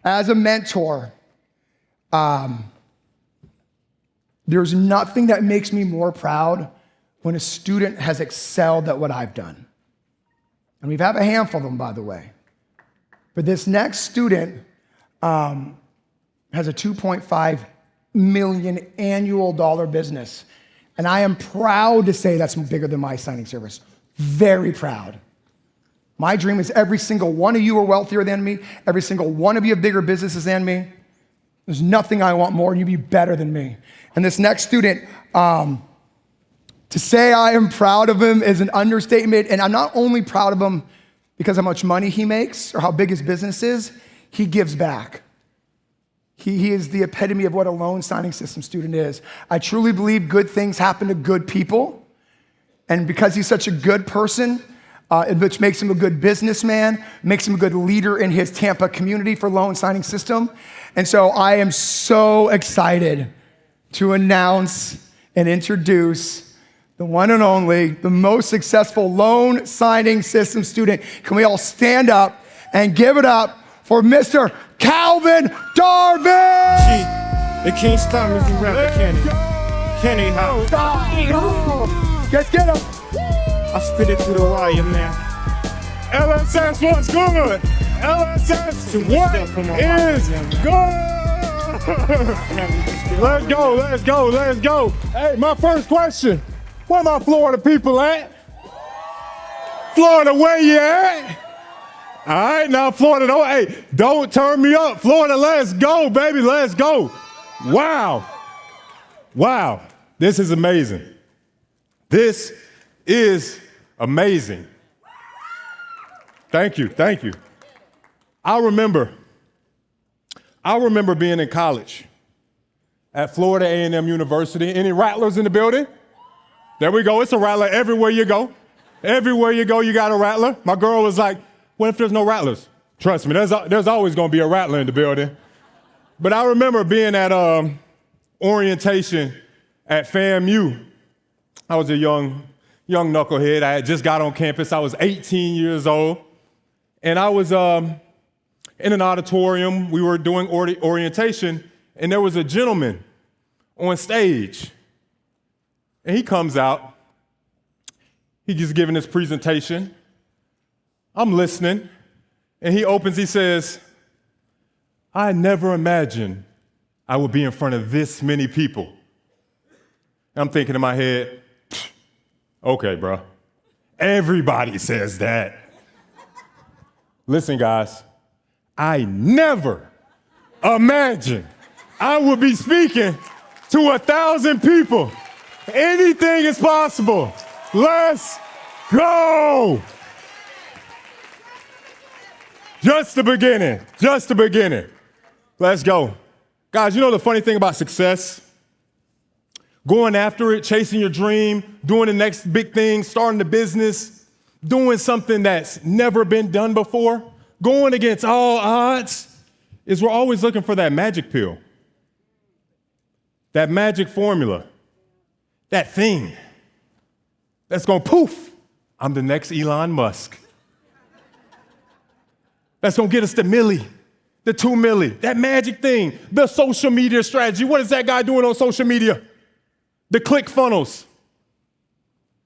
as a mentor, there's nothing that makes me more proud when a student has excelled at what I've done. And we've had a handful of them, by the way. But this next student has a $2.5 million annual business. And I am proud to say that's bigger than my signing service. Very proud. My dream is every single one of you are wealthier than me. Every single one of you have bigger businesses than me. There's nothing I want more, and you be better than me. And this next student, to say I am proud of him is an understatement. And I'm not only proud of him because how much money he makes or how big his business is, he gives back. He is the epitome of what a loan signing system student is. I truly believe good things happen to good people. And because he's such a good person, which makes him a good businessman, makes him a good leader in his Tampa community for loan signing system. And so I am so excited to announce and introduce the one and only, the most successful loan signing system student. Can we all stand up and give it up for Mr. Calvin Darville? Gee, they can't stop me from rapping, can they? Can they, how? Let's get him. I spit it through the wire, man. LSS, what's good? LSS, what is good? Let's go, let's go, let's go. Hey, my first question, where my Florida people at? Florida, where you at? All right, now Florida, don't turn me up. Florida, let's go, baby, let's go. Wow, this is amazing. This is amazing. Thank you. I remember being in college at Florida A&M University. Any rattlers in the building? There we go, it's a rattler everywhere you go. Everywhere you go, you got a rattler. My girl was like, what if there's no rattlers? Trust me, there's always gonna be a rattler in the building. But I remember being at orientation at FAMU. I was a young knucklehead. I had just got on campus. I was 18 years old. And I was in an auditorium. We were doing orientation, and there was a gentleman on stage. And he comes out. He's just giving his presentation. I'm listening. And he says, I never imagined I would be in front of this many people. And I'm thinking in my head, okay, bro. Everybody says that. Listen, guys, I never imagined I would be speaking to 1,000 people. Anything is possible. Let's go. Just the beginning. Let's go. Guys, you know the funny thing about success? Going after it, chasing your dream, doing the next big thing, starting the business, doing something that's never been done before, going against all odds, is we're always looking for that magic pill, that magic formula, that thing that's going poof, I'm the next Elon Musk. That's going to get us the milli, the 2 milli, that magic thing, the social media strategy. What is that guy doing on social media? The click funnels.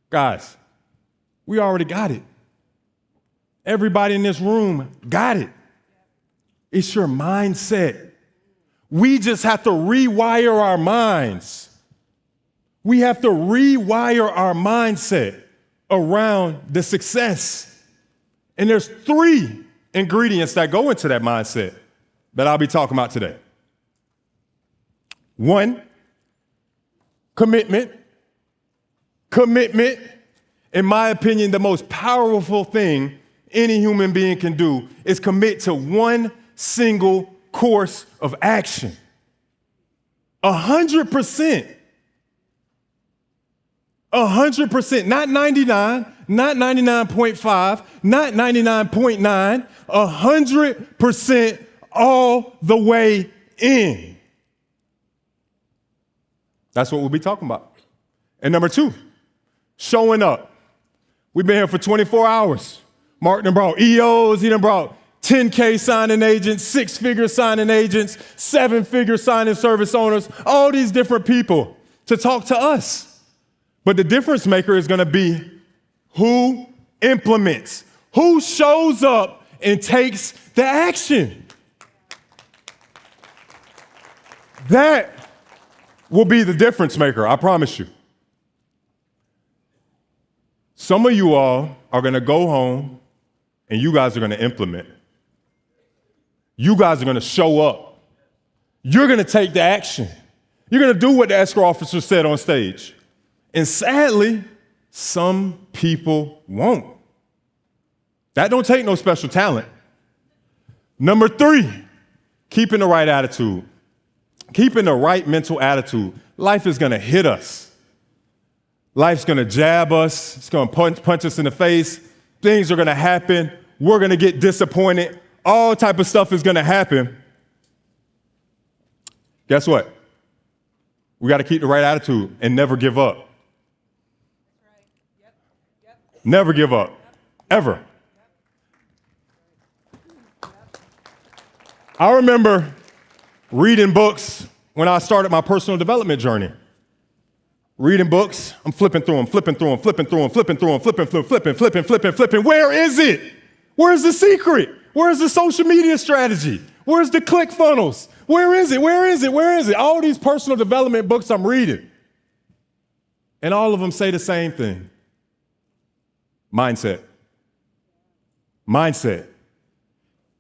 Guys, we already got it. Everybody in this room got it. It's your mindset. We just have to rewire our minds. We have to rewire our mindset around the success. And there's 3 ingredients that go into that mindset that I'll be talking about today. 1, commitment. Commitment, in my opinion, the most powerful thing any human being can do is commit to one single course of action. 100%. 100%, not 99, not 99.5, not 99.9, 100% all the way in. That's what we'll be talking about. And number 2, showing up. We've been here for 24 hours. Mark done brought EOs, he done brought 10K signing agents, 6-figure signing agents, 7-figure signing service owners, all these different people to talk to us. But the difference maker is going to be who implements, who shows up and takes the action. That will be the difference maker, I promise you. Some of you all are going to go home and you guys are going to implement. You guys are going to show up. You're going to take the action. You're going to do what the escrow officer said on stage. And sadly, some people won't. That don't take no special talent. Number 3, keeping the right attitude. Keeping the right mental attitude. Life is going to hit us. Life's going to jab us. It's going to punch us in the face. Things are going to happen. We're going to get disappointed. All type of stuff is going to happen. Guess what? We got to keep the right attitude and never give up. That's right. Yep. Never give up. Ever. I remember reading books when I started my personal development journey. Reading books, I'm flipping through them. Where is it? Where's the secret? Where's the social media strategy? Where's the click funnels? Where is it? All these personal development books I'm reading. And all of them say the same thing. Mindset.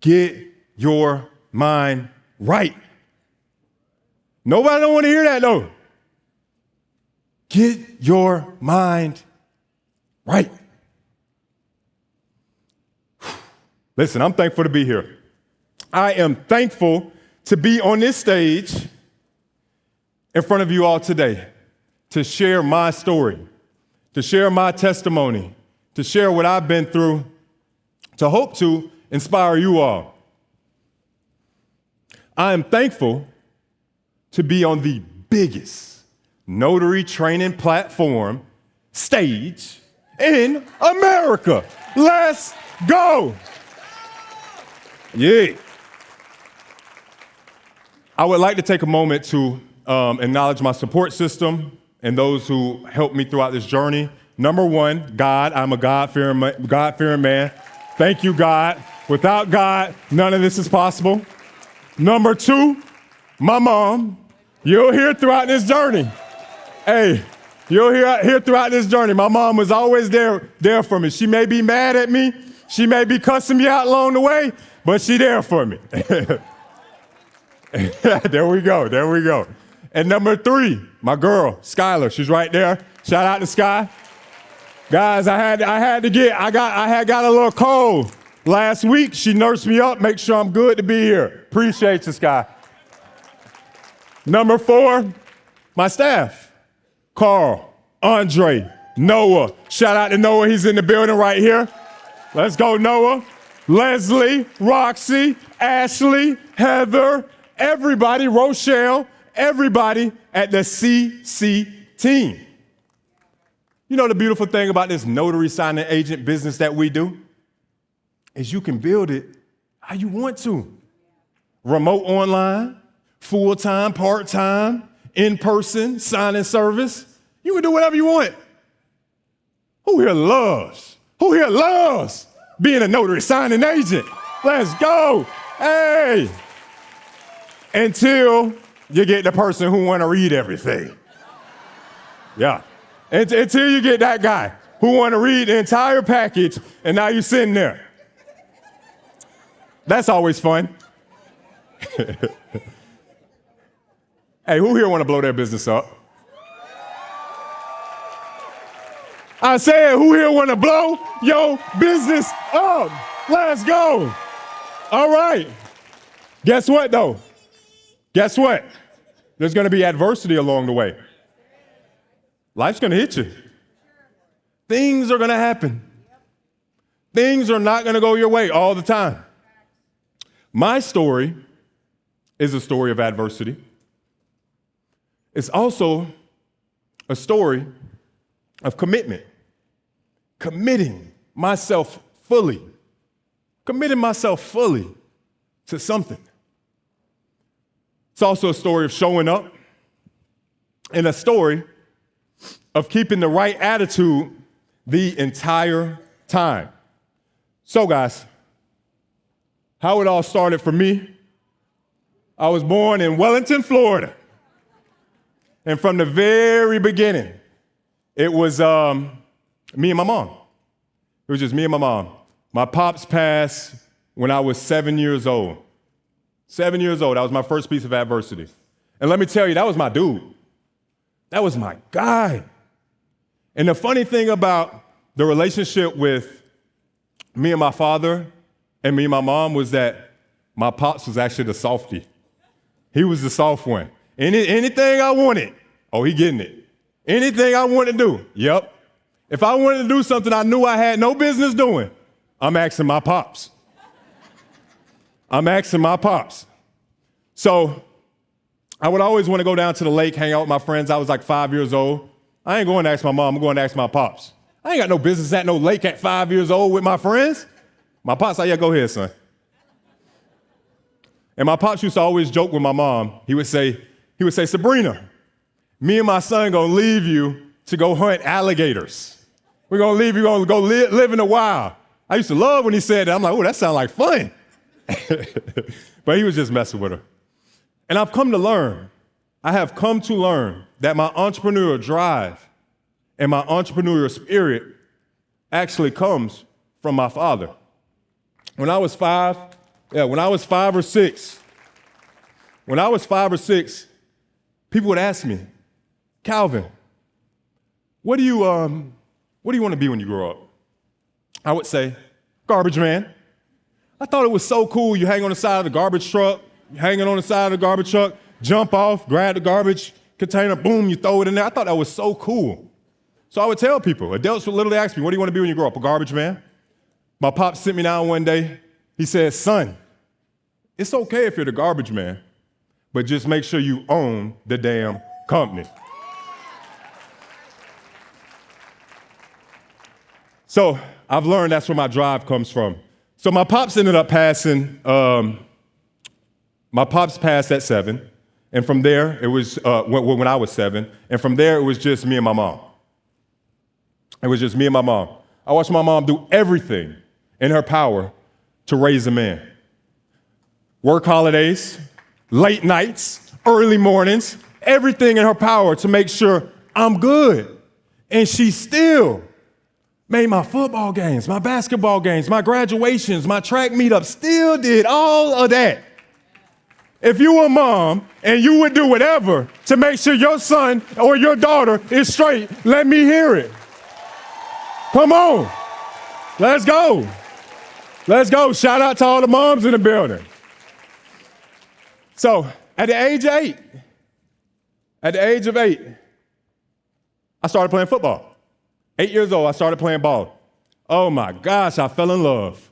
Get your mind right. Nobody don't want to hear that though. Get your mind right. Listen, I'm thankful to be here. I am thankful to be on this stage in front of you all today to share my story, to share my testimony, to share what I've been through, to hope to inspire you all. I am thankful to be on the biggest notary training platform stage in America. Let's go. Yeah. I would like to take a moment to acknowledge my support system and those who helped me throughout this journey. Number 1, God. I'm a God-fearing man. Thank you, God. Without God, none of this is possible. Number 2, my mom. You'll hear throughout this journey. Hey, you'll hear throughout this journey. My mom was always there for me. She may be mad at me. She may be cussing me out along the way, but she there for me. There we go. And number 3, my girl, Skylar. She's right there. Shout out to Sky. Guys, I had got a little cold last week. She nursed me up, make sure I'm good to be here. Appreciate you, Sky. Number 4, my staff. Carl, Andre, Noah. Shout out to Noah. He's in the building right here. Let's go, Noah. Leslie, Roxy, Ashley, Heather, everybody, Rochelle, everybody at the CC team. You know the beautiful thing about this notary signing agent business that we do is you can build it how you want to. Remote online, full-time, part-time, in-person, signing service. You can do whatever you want. Who here loves being a notary signing agent? Let's go. Hey. Until you get the person who want to read everything. Yeah. Until you get that guy who want to read the entire package and now you're sitting there. That's always fun. Hey, who here want to blow their business up? I said, who here want to blow your business up? Let's go. All right. Guess what, though? Guess what? There's going to be adversity along the way. Life's going to hit you. Things are going to happen. Things are not going to go your way all the time. My story is a story of adversity. It's also a story of commitment. Committing myself fully committing myself fully to something. It's also a story of showing up and a story of keeping the right attitude the entire time. So guys, how it all started for me, I was born in Wellington, Florida. And from the very beginning, it was me and my mom. It was just me and my mom. My pops passed when I was 7 years old. 7 years old, that was my first piece of adversity. And let me tell you, that was my dude. That was my guy. And the funny thing about the relationship with me and my father and me and my mom was that my pops was actually the softie. He was the soft one. Anything I wanted, oh, he getting it. Anything I wanted to do, yep. If I wanted to do something I knew I had no business doing, I'm asking my pops. I'm asking my pops. So I would always want to go down to the lake, hang out with my friends. I was like 5 years old. I ain't going to ask my mom, I'm going to ask my pops. I ain't got no business at no lake at 5 years old with my friends. My pops like, yeah, go ahead, son. And my pops used to always joke with my mom. He would say, Sabrina, me and my son gonna leave you to go hunt alligators. We're gonna leave you, gonna go live in the wild. I used to love when he said that. I'm like, oh, that sounds like fun. But he was just messing with her. And I have come to learn that my entrepreneurial drive and my entrepreneurial spirit actually comes from my father. When I was 5 or 6, people would ask me, Calvin, what do you want to be when you grow up? I would say, garbage man. I thought it was so cool. You hang on the side of the garbage truck, jump off, grab the garbage container, boom, you throw it in there. I thought that was so cool. So I would tell people, adults would literally ask me, what do you want to be when you grow up? A garbage man? My pop sent me down one day. He said, son, it's okay if you're the garbage man, but just make sure you own the damn company. So I've learned that's where my drive comes from. So my pops ended up passing, my pops passed at 7, and from there, it was, when I was 7, and from there, it was just me and my mom. It was just me and my mom. I watched my mom do everything in her power to raise a man. Work holidays, late nights, early mornings, everything in her power to make sure I'm good. And she still made my football games, my basketball games, my graduations, my track meetups, still did all of that. If you were a mom and you would do whatever to make sure your son or your daughter is straight, let me hear it. Come on. Let's go. Let's go. Shout out to all the moms in the building. So at the age of 8, I started playing football. 8 years old, I started playing ball. Oh my gosh, I fell in love.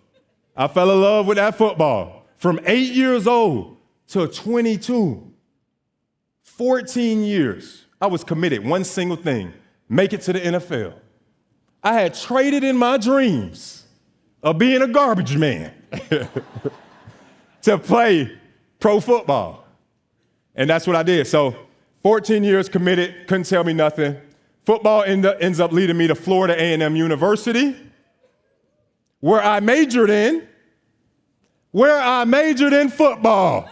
I fell in love with that football. From 8 years old to 22, 14 years, I was committed, one single thing, make it to the NFL. I had traded in my dreams of being a garbage man to play pro football. And that's what I did. So 14 years committed, couldn't tell me nothing. Football ends up leading me to Florida A&M University, where I majored in football.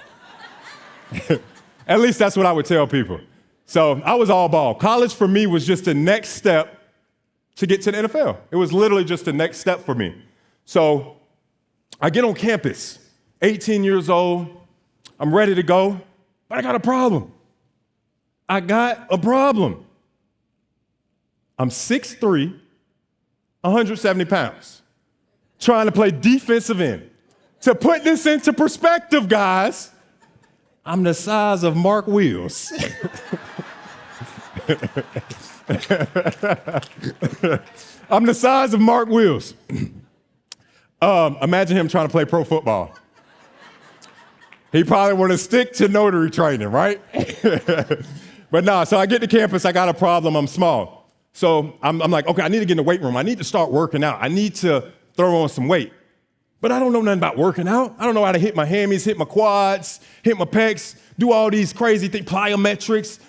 At least that's what I would tell people. So I was all ball. College for me was just the next step to get to the NFL. It was literally just the next step for me. So I get on campus, 18 years old, I'm ready to go, but I got a problem. I'm 6'3", 170 pounds, trying to play defensive end. To put this into perspective, guys, I'm the size of Mark Wheels. I'm the size of Mark Wheels. Imagine him trying to play pro football. He probably want to stick to notary training, right? But no, so I get to campus, I got a problem, I'm small. So I'm like, okay, I need to get in the weight room. I need to start working out. I need to throw on some weight. But I don't know nothing about working out. I don't know how to hit my hammies, hit my quads, hit my pecs, do all these crazy things, plyometrics,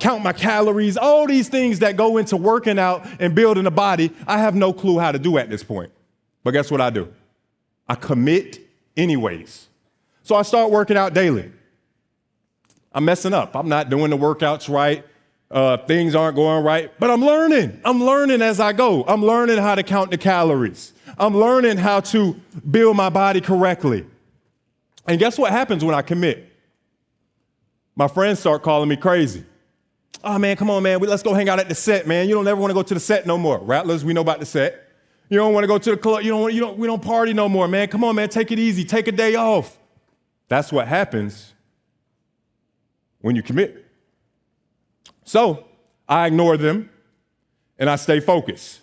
count my calories, all these things that go into working out and building a body. I have no clue how to do at this point. But guess what I do? I commit anyways. So I start working out daily. I'm messing up. I'm not doing the workouts right. Things aren't going right, but I'm learning. I'm learning as I go. I'm learning how to count the calories. I'm learning how to build my body correctly. And guess what happens when I commit? My friends start calling me crazy. Oh, man, come on, man. Let's go hang out at the set, man. You don't ever want to go to the set no more. Rattlers, we know about the set. You don't want to go to the club. We don't party no more, man. Come on, man. Take it easy. Take a day off. That's what happens when you commit. So I ignore them and I stay focused.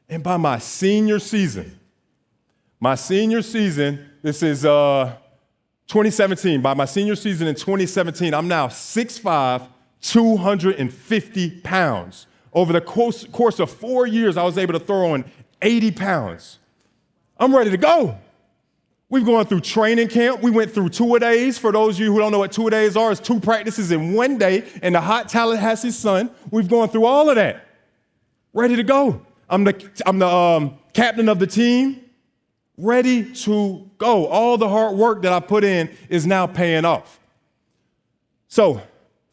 And by my senior season, this is 2017. By my senior season in 2017, I'm now 6'5", 250 pounds. Over the course of 4 years, I was able to throw on 80 pounds. I'm ready to go. We've gone through training camp. We went through two-a-days. For those of you who don't know what two-a-days are, it's 2 practices in 1 day in the hot Tallahassee sun. We've gone through all of that. Ready to go. I'm the captain of the team. Ready to go. All the hard work that I put in is now paying off. So,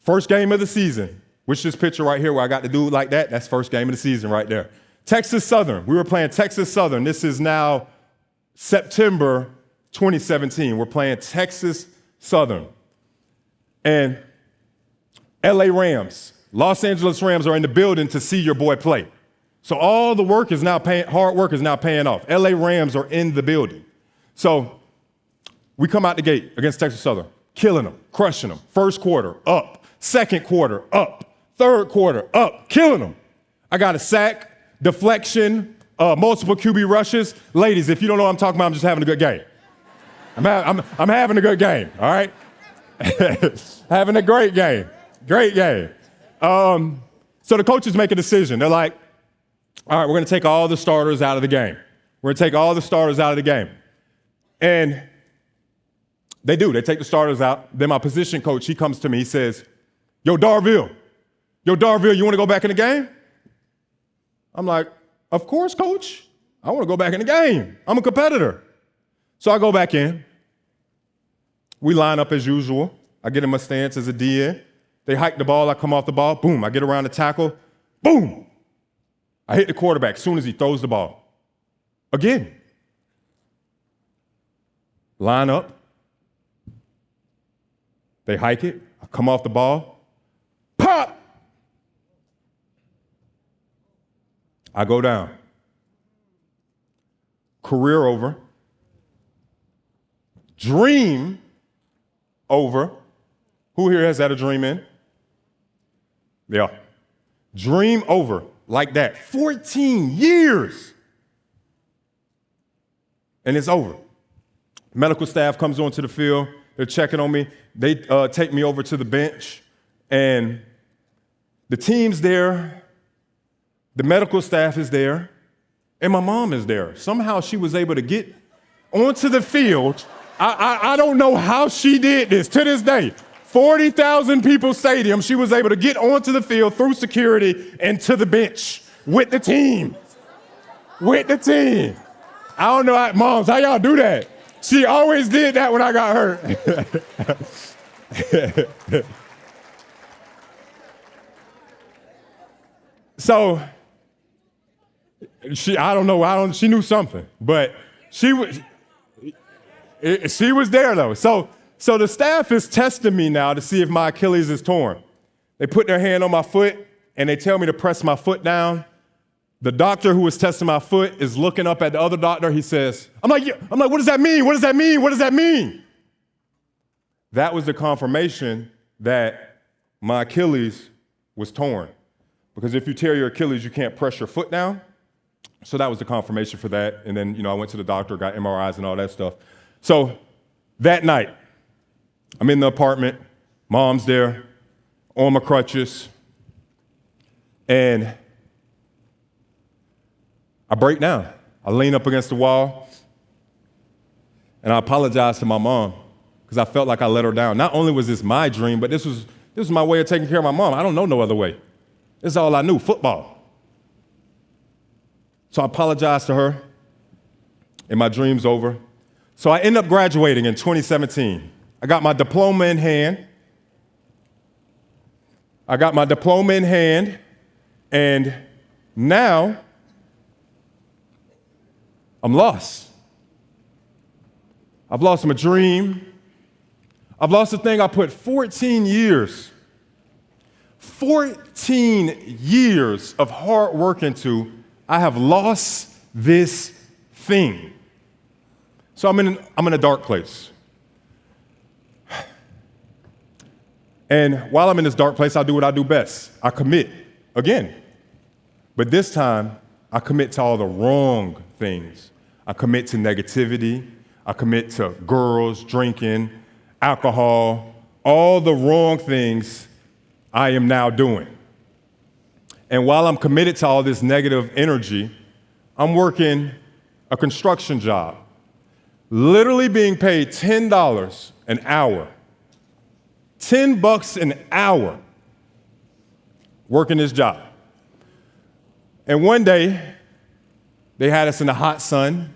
first game of the season, which this picture right here where I got the dude like that, that's first game of the season right there. Texas Southern. We were playing Texas Southern. This is now September 2017. We're playing Texas Southern. And LA Rams, Los Angeles Rams are in the building to see your boy play. So all the work is now hard work is now paying off. LA Rams are in the building. So we come out the gate against Texas Southern, killing them, crushing them. First quarter, up. Second quarter, up. Third quarter, up. Killing them. I got a sack, deflection, multiple QB rushes. Ladies, if you don't know what I'm talking about, I'm just having a good game. I'm having a good game, all right? Having a great game. Great game. So the coaches make a decision. They're like, all right, we're going to take all the starters out of the game. We're going to take all the starters out of the game. And they do. They take the starters out. Then my position coach, he comes to me. He says, Yo, Darville, you want to go back in the game? I'm like, of course, coach. I want to go back in the game. I'm a competitor. So I go back in. We line up as usual. I get in my stance as a DN. They hike the ball. I come off the ball. Boom. I get around the tackle. Boom. I hit the quarterback as soon as he throws the ball. Again. Line up. They hike it. I come off the ball. Pop! I go down. Career over. Dream over. Who here has had a dream in? Yeah. Dream over. Like that. 14 years. And it's over. Medical staff comes onto the field. They're checking on me. They take me over to the bench. And the team's there. The medical staff is there. And my mom is there. Somehow she was able to get onto the field. I don't know how she did this to this day. 40,000 people stadium, she was able to get onto the field through security and to the bench with the team. With the team. I don't know, moms, how y'all do that? She always did that when I got hurt. So, she knew something, but she was there though. So the staff is testing me now to see if my Achilles is torn. They put their hand on my foot and they tell me to press my foot down. The doctor who was testing my foot is looking up at the other doctor. He says, I'm like, what does that mean? What does that mean? What does that mean? That was the confirmation that my Achilles was torn. Because if you tear your Achilles, you can't press your foot down. So that was the confirmation for that. And then, I went to the doctor, got MRIs and all that stuff. So that night, I'm in the apartment, mom's there, on my crutches, and I break down. I lean up against the wall, And I apologized to my mom because I felt like I let her down. Not only was this my dream, but this was my way of taking care of my mom. I don't know no other way. This is all I knew, football. So I apologized to her, and my dream's over. So I end up graduating in 2017. I got my diploma in hand. And now I'm lost. I've lost my dream. I've lost the thing I put 14 years of hard work into. I have lost this thing. So I'm in a dark place. And while I'm in this dark place, I do what I do best. I commit again. But this time, I commit to all the wrong things. I commit to negativity. I commit to girls, drinking, alcohol, all the wrong things I am now doing. And while I'm committed to all this negative energy, I'm working a construction job, literally being paid $10 an hour. $10 an hour working this job. And one day, they had us in the hot sun,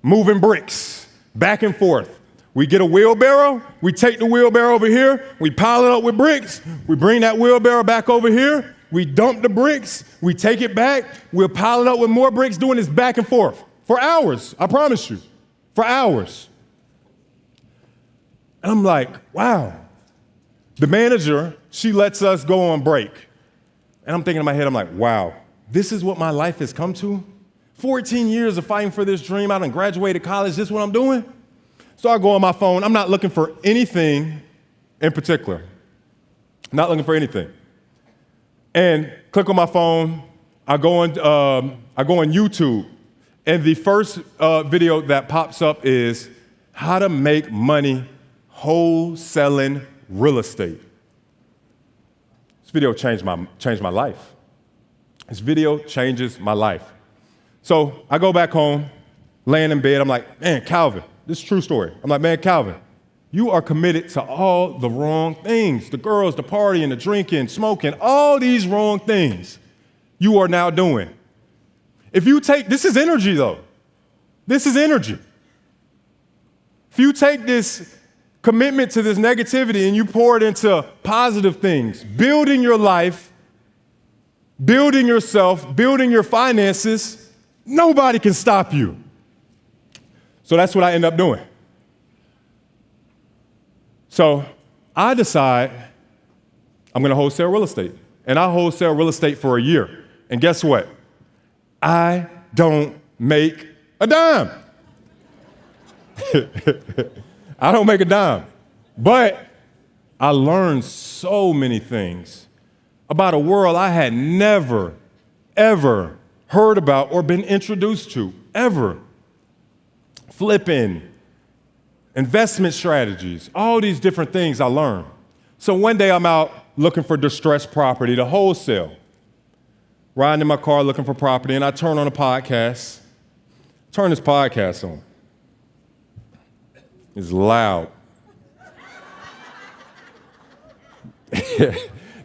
moving bricks back and forth. We get a wheelbarrow, we take the wheelbarrow over here, we pile it up with bricks, we bring that wheelbarrow back over here, we dump the bricks, we take it back, we'll pile it up with more bricks, doing this back and forth for hours, I promise you, for hours. And I'm like, wow. The manager, she lets us go on break. And I'm thinking in my head, I'm like, wow, this is what my life has come to? 14 years of fighting for this dream. I done graduated college, this is what I'm doing? So I go on my phone. I'm not looking for anything in particular. Not looking for anything. And click on my phone. I go on YouTube. And the first video that pops up is how to make money wholesaling real estate. This video changed my life. This video changes my life. So I go back home, laying in bed. I'm like, man, Calvin, this is a true story. I'm like, man, Calvin, you are committed to all the wrong things. The girls, the partying, the drinking, smoking, all these wrong things you are now doing. If you take, this is energy though. This is energy. If you take this commitment to this negativity and you pour it into positive things, building your life, building yourself, building your finances, nobody can stop you. So that's what I end up doing. So I decide I'm going to wholesale real estate. And I wholesale real estate for a year. And guess what? I don't make a dime. I don't make a dime. But I learned so many things about a world I had never, ever heard about or been introduced to, ever. Flipping, investment strategies, all these different things I learned. So one day I'm out looking for distressed property to wholesale, riding in my car looking for property, and I turn on a podcast. Turn this podcast on. It's loud.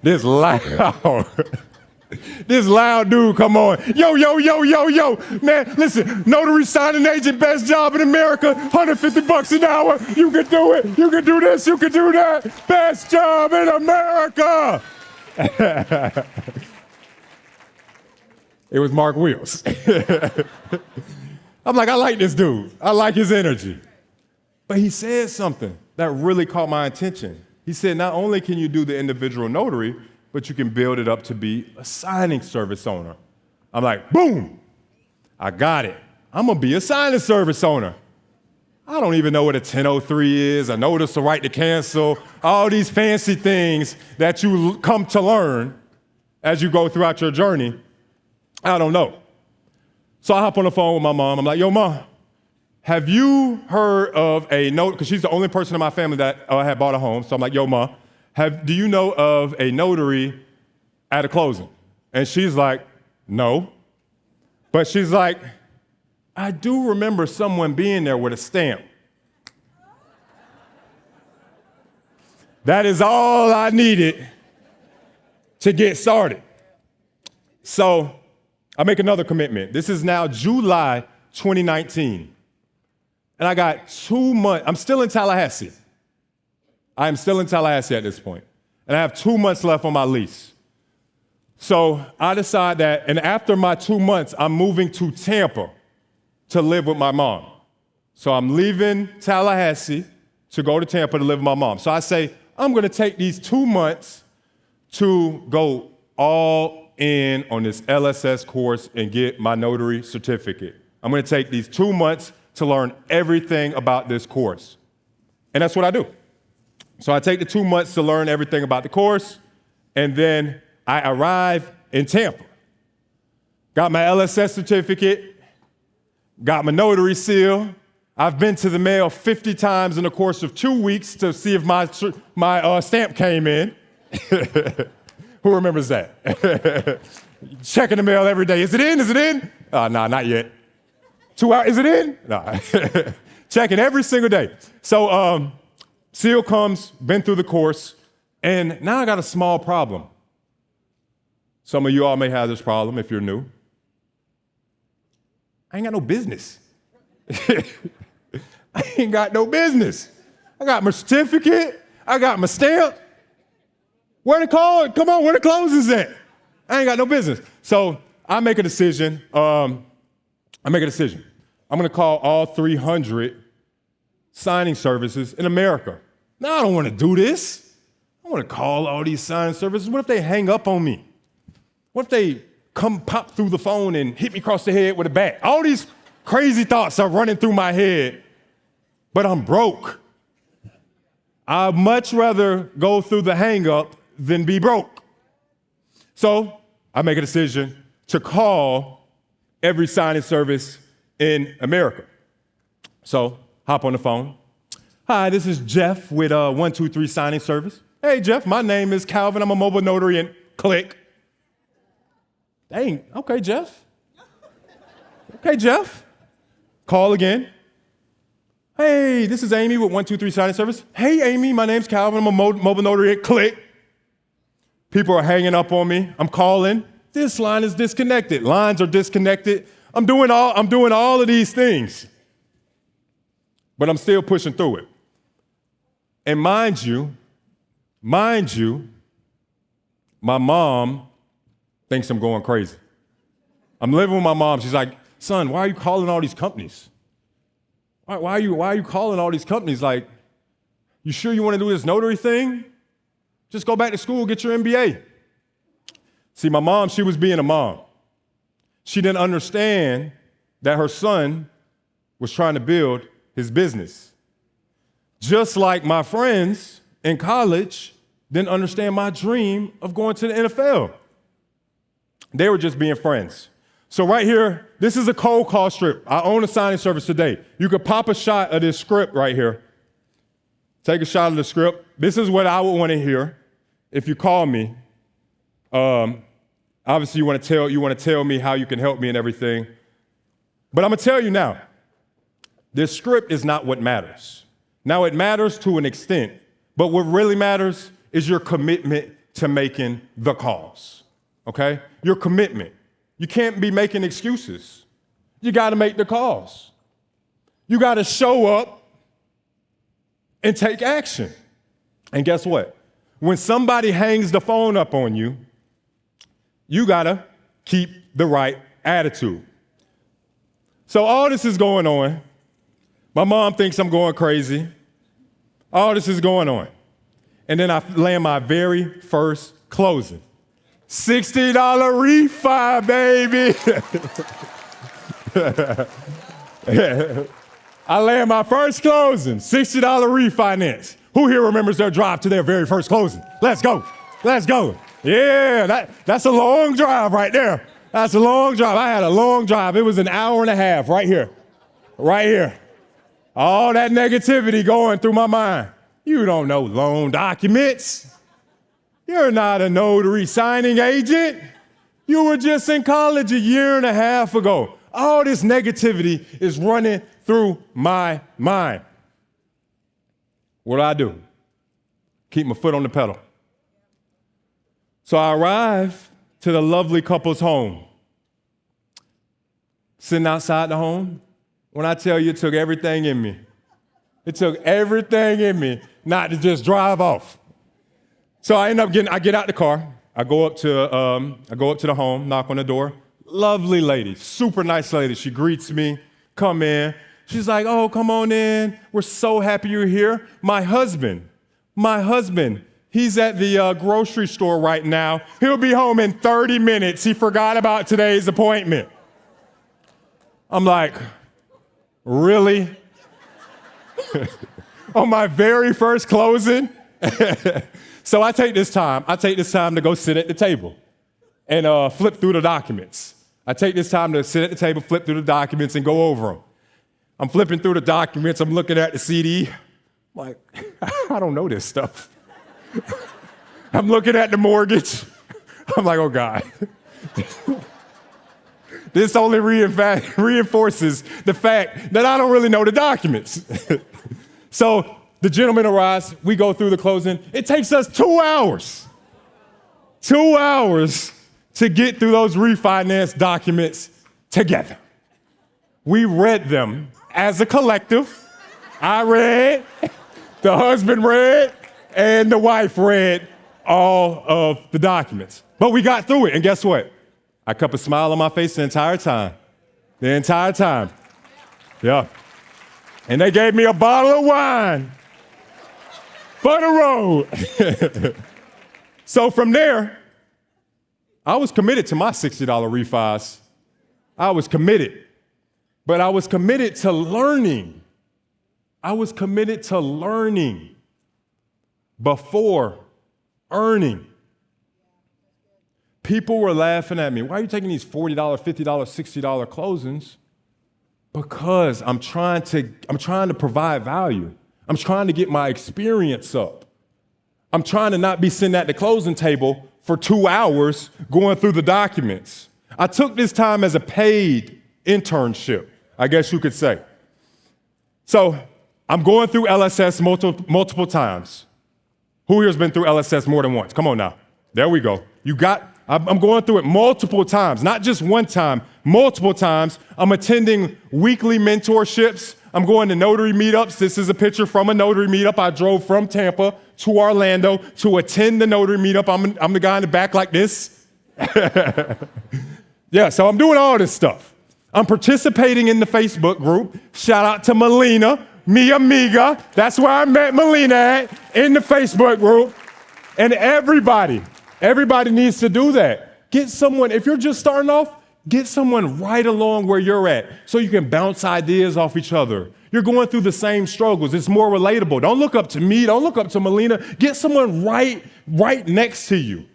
This loud. This loud dude, come on. Yo. Man, listen, Notary signing agent, best job in America, $150 an hour. You can do it. You can do this. You can do that. Best job in America. It was Mark Wheels. I'm like, I like this dude. I like his energy. But he said something that really caught my attention. He said, not only can you do the individual notary, but you can build it up to be a signing service owner. I'm like, boom, I got it. I'm gonna be a signing service owner. I don't even know what a 1003 is, a notice of right to cancel, all these fancy things that you come to learn as you go throughout your journey. I don't know. So I hop on the phone with my mom. I'm like, yo, Mom, have you heard of a note? Because she's the only person in my family that had bought a home. So I'm like, yo, Mom, do you know of a notary at a closing? And she's like, no. But she's like, I do remember someone being there with a stamp. That is all I needed to get started. So I make another commitment. This is now July 2019. And I got 2 months. I'm still in Tallahassee. I am still in Tallahassee at this point. And I have 2 months left on my lease. So I decide that, and after my 2 months, I'm moving to Tampa to live with my mom. So I'm leaving Tallahassee to go to Tampa to live with my mom. So I say, I'm gonna take these 2 months to go all in on this LSS course and get my notary certificate. I'm gonna take these 2 months to learn everything about this course. And that's what I do. So I take the 2 months to learn everything about the course, and then I arrive in Tampa. Got my LSS certificate, got my notary seal. I've been to the mail 50 times in the course of 2 weeks to see if my stamp came in. Who remembers that? Checking the mail every day. Is it in? Is it in? No, not yet. 2 hours, is it in? No. Checking every single day. So seal comes, been through the course, and now I got a small problem. Some of you all may have this problem if you're new. I ain't got no business. I ain't got no business. I got my certificate. I got my stamp. Where the call? Come on, where the closings at? I ain't got no business. So I make a decision. I'm gonna call all 300 signing services in America. Now I don't wanna do this. I wanna call all these signing services. What if they hang up on me? What if they come pop through the phone and hit me across the head with a bat? All these crazy thoughts are running through my head, but I'm broke. I'd much rather go through the hang up than be broke. So I make a decision to call every signing service in America. So hop on the phone. Hi, this is Jeff with 123 Signing Service. Hey, Jeff, my name is Calvin. I'm a mobile notary, and click. Dang, okay, Jeff. Okay, Jeff. Call again. Hey, this is Amy with 123 Signing Service. Hey, Amy, my name's Calvin. I'm a mobile notary, and click. People are hanging up on me. I'm calling. This line is disconnected. Lines are disconnected. I'm doing all of these things, but I'm still pushing through it. And mind you, my mom thinks I'm going crazy. I'm living with my mom. She's like, son, why are you calling all these companies? Why are you calling all these companies? Like, you sure you want to do this notary thing? Just go back to school, get your MBA. See, my mom, she was being a mom. She didn't understand that her son was trying to build his business. Just like my friends in college didn't understand my dream of going to the NFL. They were just being friends. So right here, this is a cold call strip. I own a signing service today. You could pop a shot of this script right here. Take a shot of the script. This is what I would want to hear if you call me. Obviously, you want to tell me how you can help me and everything. But I'm going to tell you now, this script is not what matters. Now, it matters to an extent, but what really matters is your commitment to making the calls, okay? Your commitment. You can't be making excuses. You got to make the calls. You got to show up and take action. And guess what? When somebody hangs the phone up on you, you got to keep the right attitude. So all this is going on. My mom thinks I'm going crazy. All this is going on. And then I land my very first closing. $60 refi, baby. I land my first closing, $60 refinance. Who here remembers their drive to their very first closing? Let's go. Let's go. Yeah, that's a long drive right there. That's a long drive. I had a long drive. It was an hour and a half right here. Right here. All that negativity going through my mind. You don't know loan documents. You're not a notary signing agent. You were just in college a year and a half ago. All this negativity is running through my mind. What do? Keep my foot on the pedal. So I arrive to the lovely couple's home. Sitting outside the home, when I tell you it took everything in me. It took everything in me not to just drive off. So I get out the car. I go up to the home, knock on the door. Lovely lady, super nice lady. She greets me, come in. She's like, oh, come on in. We're so happy you're here. My husband, he's at the grocery store right now. He'll be home in 30 minutes. He forgot about today's appointment. I'm like, really? On my very first closing? So I take this time to go sit at the table and flip through the documents. I take this time to sit at the table, flip through the documents, and go over them. I'm flipping through the documents. I'm looking at the CD. I'm like, I don't know this stuff. I'm looking at the mortgage. I'm like, oh, God. This only reinforces the fact that I don't really know the documents. So the gentleman arrives. We go through the closing. It takes us 2 hours. 2 hours to get through those refinance documents together. We read them as a collective. I read, the husband read, and the wife read all of the documents. But we got through it, and guess what? I kept a smile on my face the entire time. The entire time. Yeah. And they gave me a bottle of wine for the road. So from there, I was committed to my $60 refis. I was committed. But I was committed to learning. I was committed to learning before earning. People were laughing at me. Why are you taking these $40, $50, $60 closings? Because I'm trying to provide value. I'm trying to get my experience up. I'm trying to not be sitting at the closing table for 2 hours going through the documents. I took this time as a paid internship, I guess you could say. So I'm going through LSS multiple times. Who here's been through LSS more than once? Come on now. There we go. I'm going through it multiple times, not just one time, multiple times. I'm attending weekly mentorships. I'm going to notary meetups. This is a picture from a notary meetup. I drove from Tampa to Orlando to attend the notary meetup. I'm the guy in the back like this. Yeah, so I'm doing all this stuff. I'm participating in the Facebook group. Shout out to Melina, mi amiga. That's where I met Melina at, in the Facebook group. And everybody needs to do that. Get someone, if you're just starting off, get someone right along where you're at so you can bounce ideas off each other. You're going through the same struggles. It's more relatable. Don't look up to me. Don't look up to Melina. Get someone right next to you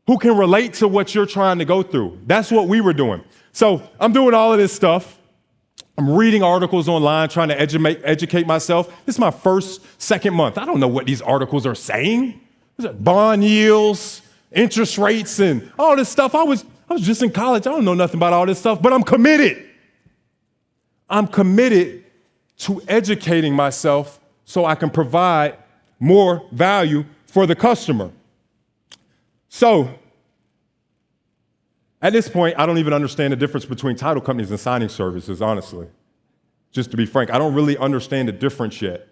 who can relate to what you're trying to go through. That's what we were doing. So I'm doing all of this stuff. I'm reading articles online, trying to educate myself. This is my second month. I don't know what these articles are saying. Bond yields, interest rates, and all this stuff. I was just in college. I don't know nothing about all this stuff, but I'm committed. I'm committed to educating myself so I can provide more value for the customer. So at this point, I don't even understand the difference between title companies and signing services, honestly. Just to be frank, I don't really understand the difference yet.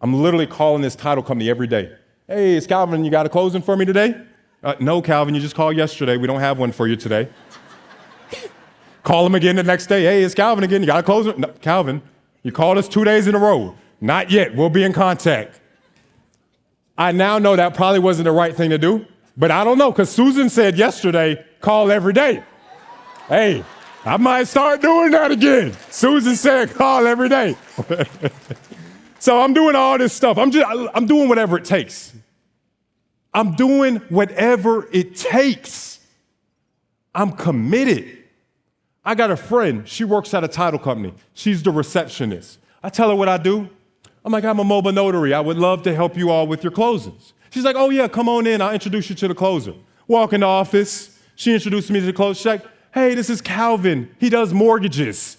I'm literally calling this title company every day. Hey, it's Calvin, you got a closing for me today? No, Calvin, you just called yesterday. We don't have one for you today. Call them again the next day. Hey, it's Calvin again. You got a closing? No, Calvin, you called us 2 days in a row. Not yet. We'll be in contact. I now know that probably wasn't the right thing to do, but I don't know, because Susan said yesterday, call every day. Hey, I might start doing that again. Susan said, call every day. So I'm doing all this stuff. I'm doing whatever it takes. I'm doing whatever it takes. I'm committed. I got a friend. She works at a title company. She's the receptionist. I tell her what I do. I'm like, I'm a mobile notary. I would love to help you all with your closings. She's like, oh, yeah, come on in. I'll introduce you to the closer. Walk in the office. She introduced me to the closer. She's like, hey, this is Calvin. He does mortgages.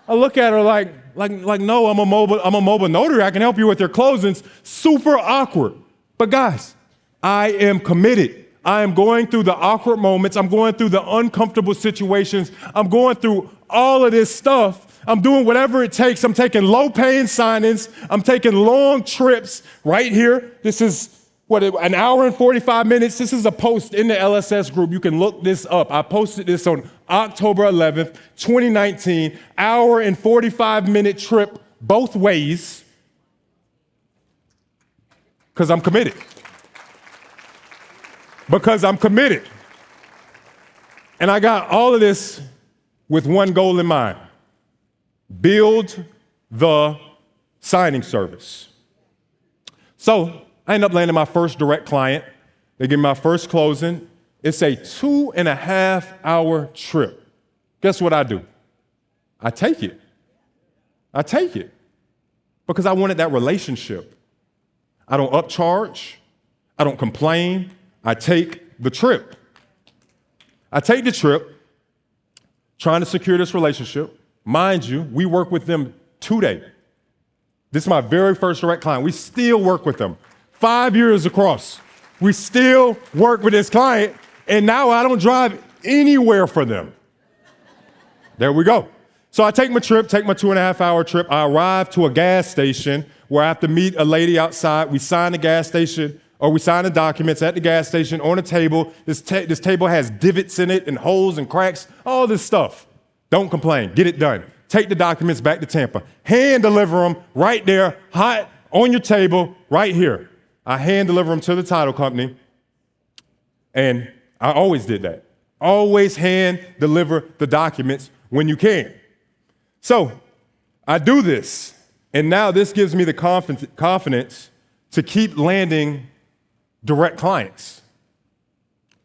I look at her like, Like, no, I'm a mobile notary. I can help you with your closings. Super awkward. But guys, I am committed. I am going through the awkward moments. I'm going through the uncomfortable situations. I'm going through all of this stuff. I'm doing whatever it takes. I'm taking low-paying signings. I'm taking long trips right here. This is, an hour and 45 minutes. This is a post in the LSS group. You can look this up. I posted this on October 11th, 2019, hour and 45-minute trip both ways because I'm committed. Because I'm committed. And I got all of this with one goal in mind: build the signing service. So I end up landing my first direct client. They give me my first closing. It's a 2.5-hour trip. Guess what I do? I take it. Because I wanted that relationship. I don't upcharge. I don't complain. I take the trip. Trying to secure this relationship. Mind you, we work with them today. This is my very first direct client. We still work with them. 5 years across. We still work with this client, and now I don't drive anywhere for them. There we go. So I take my 2.5-hour trip. I arrive to a gas station where I have to meet a lady outside. We sign the gas station, or we sign the documents at the gas station on a table. This table has divots in it and holes and cracks, all this stuff. Don't complain. Get it done. Take the documents back to Tampa. Hand deliver them right there, hot on your table, right here. I hand deliver them to the title company, and I always did that. Always hand deliver the documents when you can. So I do this, and now this gives me the confidence to keep landing direct clients.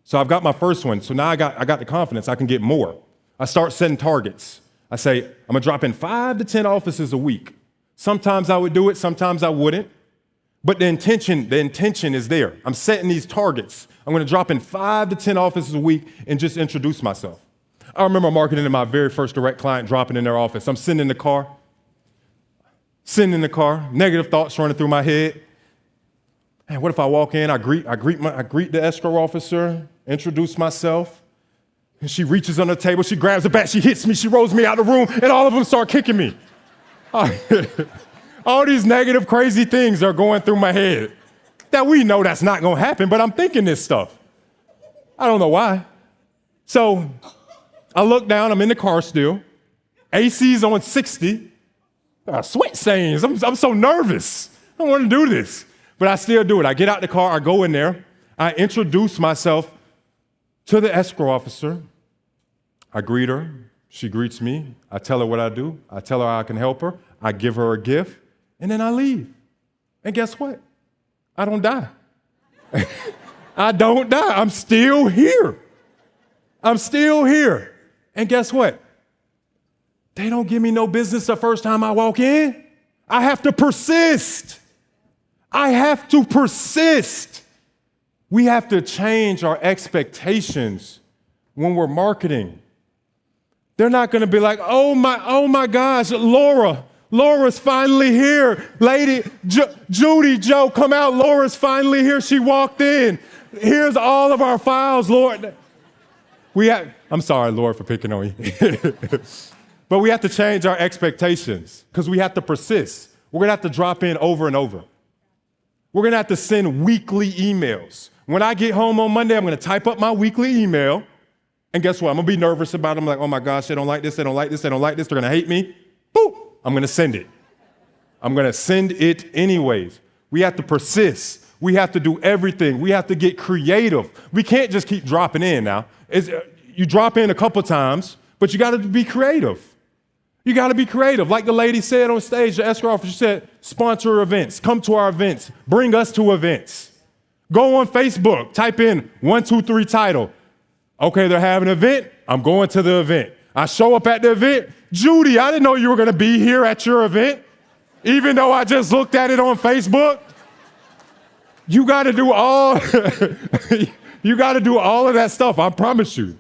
So I've got my first one, so now I got the confidence I can get more. I start setting targets. I say, I'm gonna drop in 5 to 10 offices a week. Sometimes I would do it, sometimes I wouldn't. But the intention is there. I'm setting these targets. I'm going to drop in 5 to 10 offices a week and just introduce myself. I remember marketing to my very first direct client, dropping in their office. I'm sitting in the car, negative thoughts running through my head. Man, what if I walk in, I greet the escrow officer, introduce myself, and she reaches under the table, she grabs the bat, she hits me, she rolls me out of the room, and all of them start kicking me. All these negative, crazy things are going through my head that we know that's not going to happen, but I'm thinking this stuff. I don't know why. So I look down, I'm in the car still. AC's on 60. Sweat stains. I'm so nervous. I don't want to do this, but I still do it. I get out the car, I go in there, I introduce myself to the escrow officer. I greet her. She greets me. I tell her what I do. I tell her how I can help her. I give her a gift. And then I leave. And guess what? I don't die. I don't die. I'm still here. And guess what? They don't give me no business the first time I walk in. I have to persist. We have to change our expectations when we're marketing. They're not going to be like, oh my gosh, Laura's finally here. Lady, Judy, Joe, come out. Laura's finally here. She walked in. Here's all of our files, Lord. I'm sorry, Lord, for picking on you. But we have to change our expectations because we have to persist. We're going to have to drop in over and over. We're going to have to send weekly emails. When I get home on Monday, I'm going to type up my weekly email. And guess what? I'm going to be nervous about it. I'm like, oh my gosh, they don't like this. They're going to hate me. Boop. I'm going to send it. I'm going to send it anyways. We have to persist. We have to do everything. We have to get creative. We can't just keep dropping in now. You drop in a couple times, but you got to be creative. You got to be creative. Like the lady said on stage, the escrow officer said, sponsor events, come to our events, bring us to events. Go on Facebook, type in 123 title. Okay, they're having an event. I'm going to the event. I show up at the event. Judy, I didn't know you were going to be here at your event, even though I just looked at it on Facebook. You got to do all of that stuff. I promise you.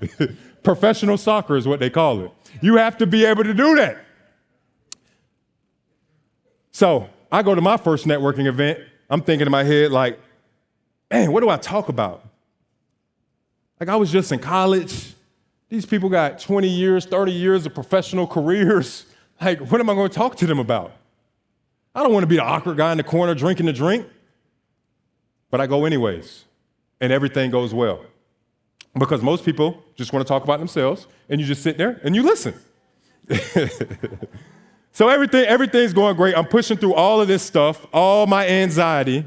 Professional soccer is what they call it. You have to be able to do that. So I go to my first networking event. I'm thinking in my head, like, man, what do I talk about? Like, I was just in college. These people got 20 years, 30 years of professional careers. Like, what am I going to talk to them about? I don't want to be the awkward guy in the corner drinking the drink. But I go anyways, and everything goes well. Because most people just want to talk about themselves, and you just sit there and you listen. So everything's going great. I'm pushing through all of this stuff, all my anxiety,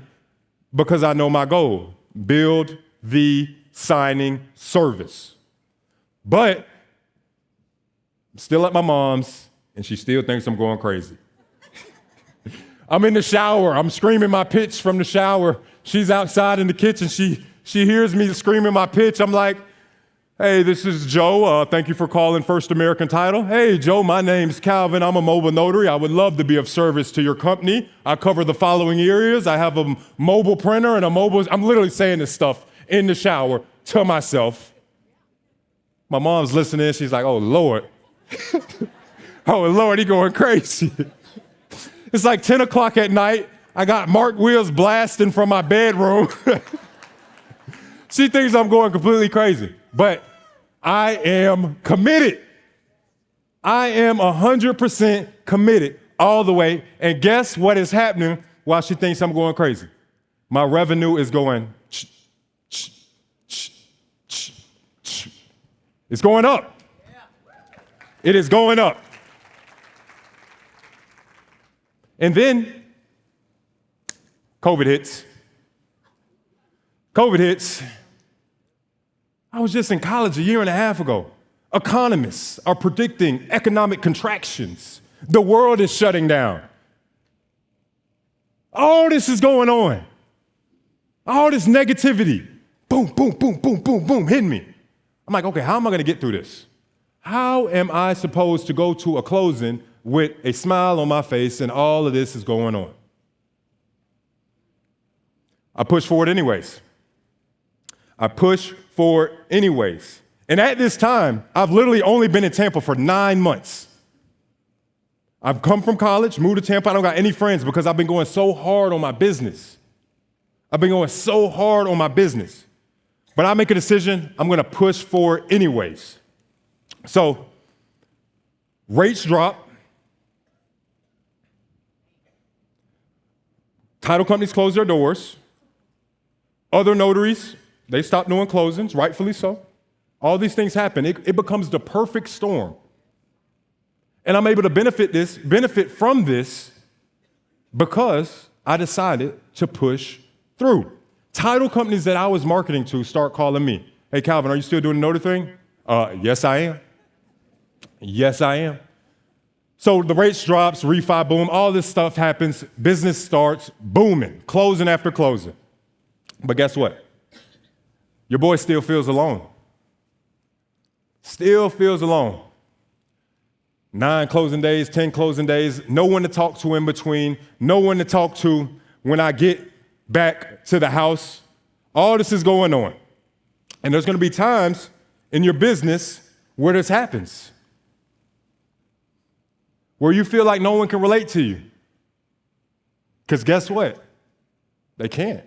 because I know my goal, build the signing service. But I'm still at my mom's, and she still thinks I'm going crazy. I'm in the shower. I'm screaming my pitch from the shower. She's outside in the kitchen. She hears me screaming my pitch. I'm like, hey, this is Joe. Thank you for calling First American Title. Hey, Joe, my name's Calvin. I'm a mobile notary. I would love to be of service to your company. I cover the following areas. I have a mobile printer and I'm literally saying this stuff in the shower to myself. My mom's listening. She's like, oh, Lord. Oh, Lord, he going crazy. It's like 10 o'clock at night. I got Mark Wills blasting from my bedroom. She thinks I'm going completely crazy, but I am committed. I am 100% committed all the way. And guess what is happening while she thinks I'm going crazy? My revenue is going, it's going up. It is going up. And then COVID hits. I was just in college a year and a half ago. Economists are predicting economic contractions. The world is shutting down. All this is going on. All this negativity. Boom, boom, boom, boom, boom, boom, hitting me. I'm like, okay, how am I going to get through this? How am I supposed to go to a closing with a smile on my face and all of this is going on? I push forward anyways. And at this time, I've literally only been in Tampa for 9 months. I've come from college, moved to Tampa. I don't got any friends because I've been going so hard on my business. But I make a decision, I'm going to push forward anyways. So rates drop. Title companies close their doors. Other notaries, they stop doing closings, rightfully so. All these things happen. It becomes the perfect storm. And I'm able to benefit from this because I decided to push through. Title companies that I was marketing to start calling me. Hey, Calvin, are you still doing the notary thing? Yes, I am. So the rates drops, refi boom, all this stuff happens. Business starts booming, closing after closing. But guess what? Your boy still feels alone. 9 closing days, 10 closing days, no one to talk to in between, no one to talk to when I get back to the house. All this is going on. And there's going to be times in your business where this happens, where you feel like no one can relate to you. Because guess what? They can't.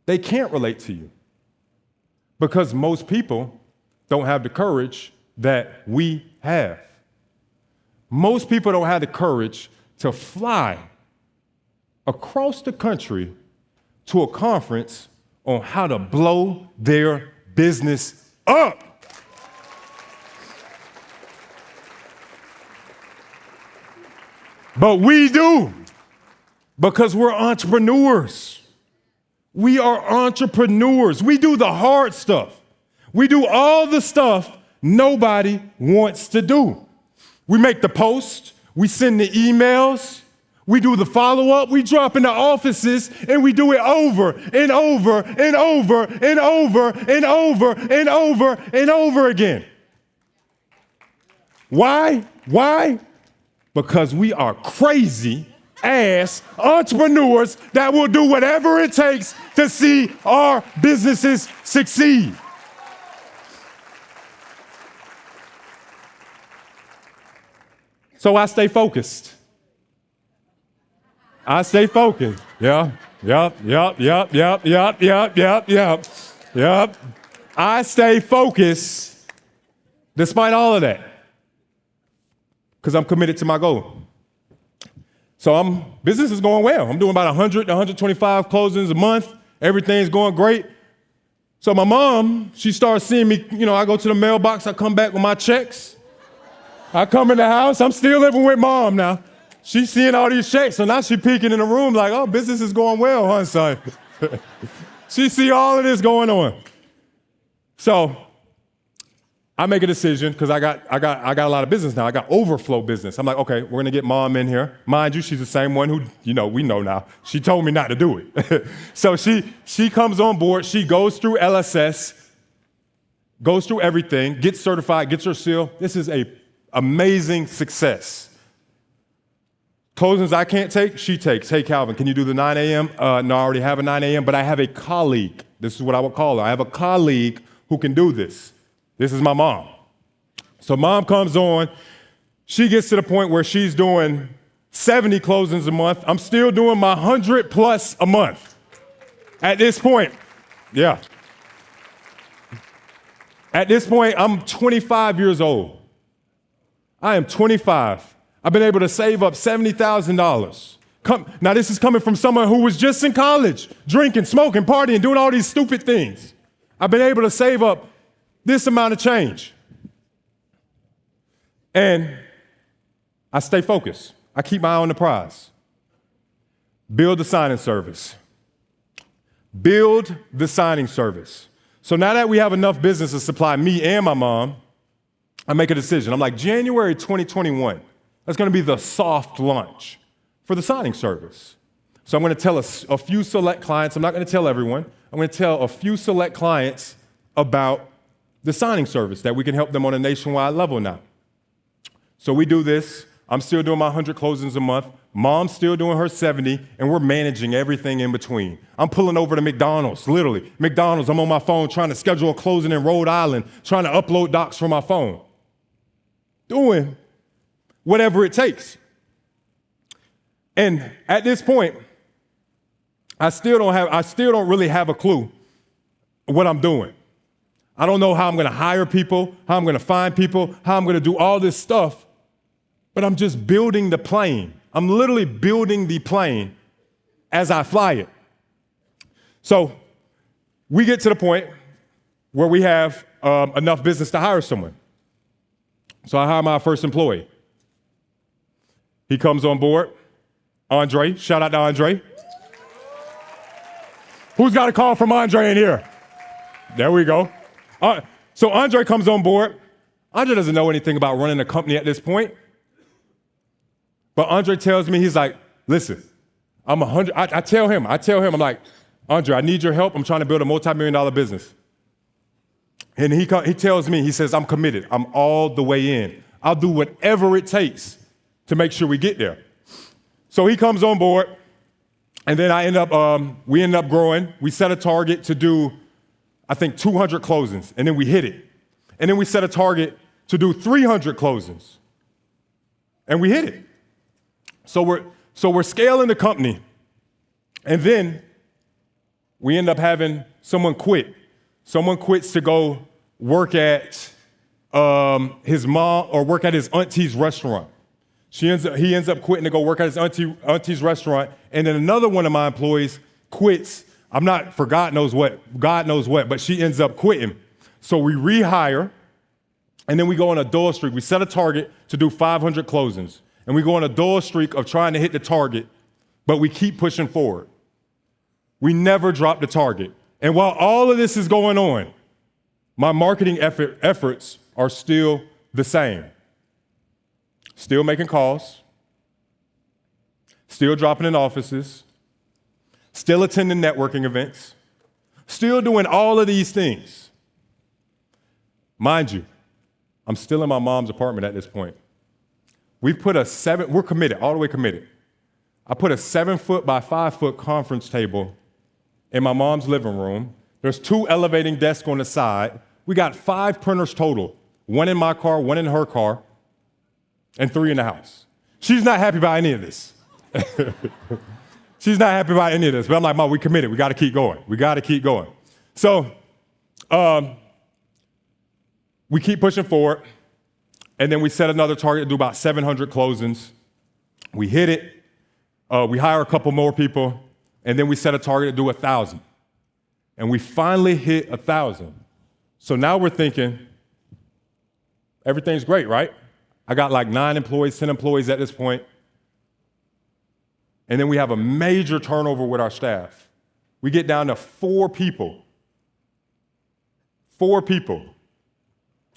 They can't relate to you because most people don't have the courage that we have. Most people don't have the courage to fly across the country to a conference on how to blow their business up. But we do because we're entrepreneurs. We are entrepreneurs. We do the hard stuff. We do all the stuff nobody wants to do. We make the post, we send the emails, we do the follow-up, we drop in the offices, and we do it over and over and over and over and over and over and over again. Why? Because we are crazy ass entrepreneurs that will do whatever it takes to see our businesses succeed. So I stay focused. I stay focused. Yeah. Yep. I stay focused despite all of that because I'm committed to my goal. So business is going well. I'm doing about 100 to 125 closings a month. Everything's going great. So my mom, she starts seeing me, I go to the mailbox, I come back with my checks. I come in the house, I'm still living with mom now. She's seeing all these checks, so now she's peeking in the room like, oh, business is going well, huh, son? She see all of this going on. So I make a decision because I got a lot of business now. I got overflow business. I'm like, okay, we're gonna get mom in here. Mind you, she's the same one who, we know now. She told me not to do it. So she comes on board. She goes through LSS, goes through everything, gets certified, gets her seal. This is a amazing success. Closings I can't take, she takes. Hey, Calvin, can you do the 9 a.m.? No, I already have a 9 a.m., but I have a colleague. This is what I would call her. I have a colleague who can do this. This is my mom. So mom comes on. She gets to the point where she's doing 70 closings a month. I'm still doing my 100 plus a month at this point. Yeah. At this point, I'm 25 years old. I am 25. I've been able to save up $70,000. Now, this is coming from someone who was just in college, drinking, smoking, partying, doing all these stupid things. I've been able to save up this amount of change. And I stay focused. I keep my eye on the prize. Build the signing service. Build the signing service. So now that we have enough business to supply me and my mom, I make a decision. I'm like, January 2021, that's going to be the soft launch for the signing service. So I'm going to tell a few select clients. I'm not going to tell everyone. I'm going to tell a few select clients about the signing service, that we can help them on a nationwide level now. So we do this. I'm still doing my 100 closings a month. Mom's still doing her 70, and we're managing everything in between. I'm pulling over to McDonald's, literally. McDonald's, I'm on my phone trying to schedule a closing in Rhode Island, trying to upload docs from my phone. Doing whatever it takes. And at this point, I still don't really have a clue what I'm doing. I don't know how I'm going to hire people, how I'm going to find people, how I'm going to do all this stuff, but I'm just building the plane. I'm literally building the plane as I fly it. So we get to the point where we have enough business to hire someone. So I hire my first employee. He comes on board. Andre, shout out to Andre. Who's got a call from Andre in here? There we go. So Andre comes on board. Andre doesn't know anything about running a company at this point. But Andre tells me, he's like, listen, I'm 100. I tell him, I'm like, Andre, I need your help. I'm trying to build a multi-million-dollar business. And he tells me, he says, I'm committed. I'm all the way in. I'll do whatever it takes to make sure we get there. So he comes on board, and then we end up growing. We set a target to do, I think, 200 closings, and then we hit it. And then we set a target to do 300 closings, and we hit it. So we're scaling the company, and then we end up having someone quit. Someone quits to go work at his mom or work at his auntie's restaurant. He ends up quitting to go work at his auntie's restaurant, and then another one of my employees quits. I'm not for God knows what, but she ends up quitting. So we rehire, and then we go on a dual streak. We set a target to do 500 closings, and we go on a dual streak of trying to hit the target, but we keep pushing forward. We never drop the target. And while all of this is going on, my marketing efforts are still the same. Still making calls, still dropping in offices, still attending networking events, still doing all of these things. Mind you, I'm still in my mom's apartment at this point. We're committed, all the way committed. I put a 7-foot by 5-foot conference table in my mom's living room. There's 2 elevating desks on the side. We got 5 printers total, 1 in my car, 1 in her car, and 3 in the house. She's not happy about any of this. She's not happy about any of this, but I'm like, Mom, we committed. We got to keep going. We got to keep going. So we keep pushing forward, and then we set another target to do about 700 closings. We hit it. We hire a couple more people, and then we set a target to do 1,000. And we finally hit 1,000. So now we're thinking, everything's great, right? I got like 9 employees, 10 employees at this point. And then we have a major turnover with our staff. We get down to 4 people. 4 people.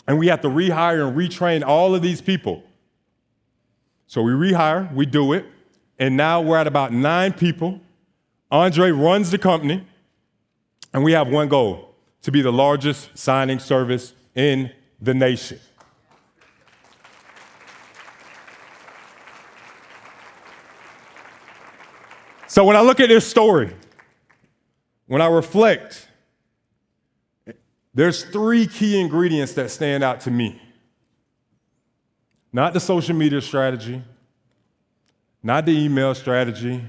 And we have to rehire and retrain all of these people. So we rehire, we do it, and now we're at about 9 people. Andre runs the company, and we have one goal, to be the largest signing service in the nation. So when I look at this story, when I reflect, there's 3 key ingredients that stand out to me. Not the social media strategy, not the email strategy,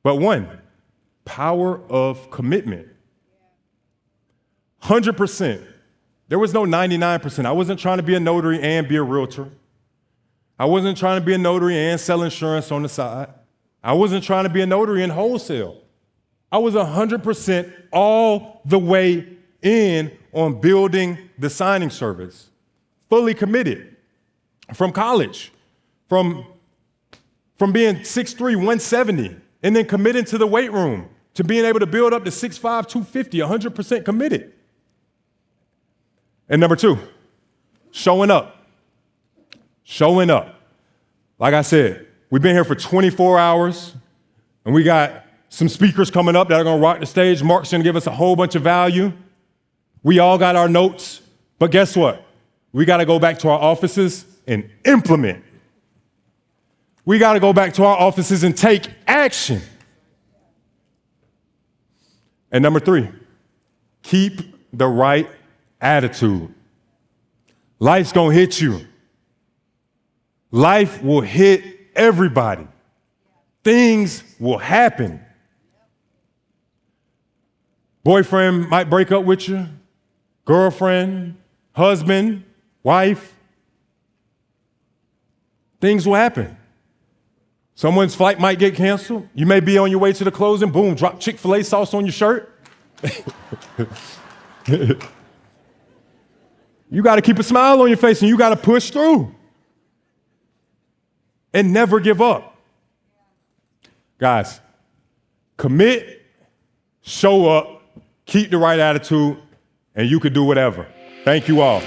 but one, power of commitment. 100%. There was no 99%. I wasn't trying to be a notary and be a realtor. I wasn't trying to be a notary and sell insurance on the side. I wasn't trying to be a notary and wholesale. I was 100% all the way in on building the signing service, fully committed. From college, from being 6'3", 170, and then committing to the weight room, to being able to build up to 6'5", 250, 100% committed. And number 2, showing up. Showing up. Like I said, we've been here for 24 hours, and we got some speakers coming up that are gonna rock the stage. Mark's gonna give us a whole bunch of value. We all got our notes, but guess what? We gotta go back to our offices and implement. We gotta go back to our offices and take action. And number 3, keep the right attitude. Life's gonna hit you. Life will hit everybody. Things will happen. Boyfriend might break up with you, girlfriend, husband, wife. Things will happen. Someone's flight might get canceled. You may be on your way to the closing, boom, drop Chick-fil-A sauce on your shirt. You got to keep a smile on your face and you got to push through and never give up. Guys, commit, show up, keep the right attitude, and you can do whatever. Thank you all.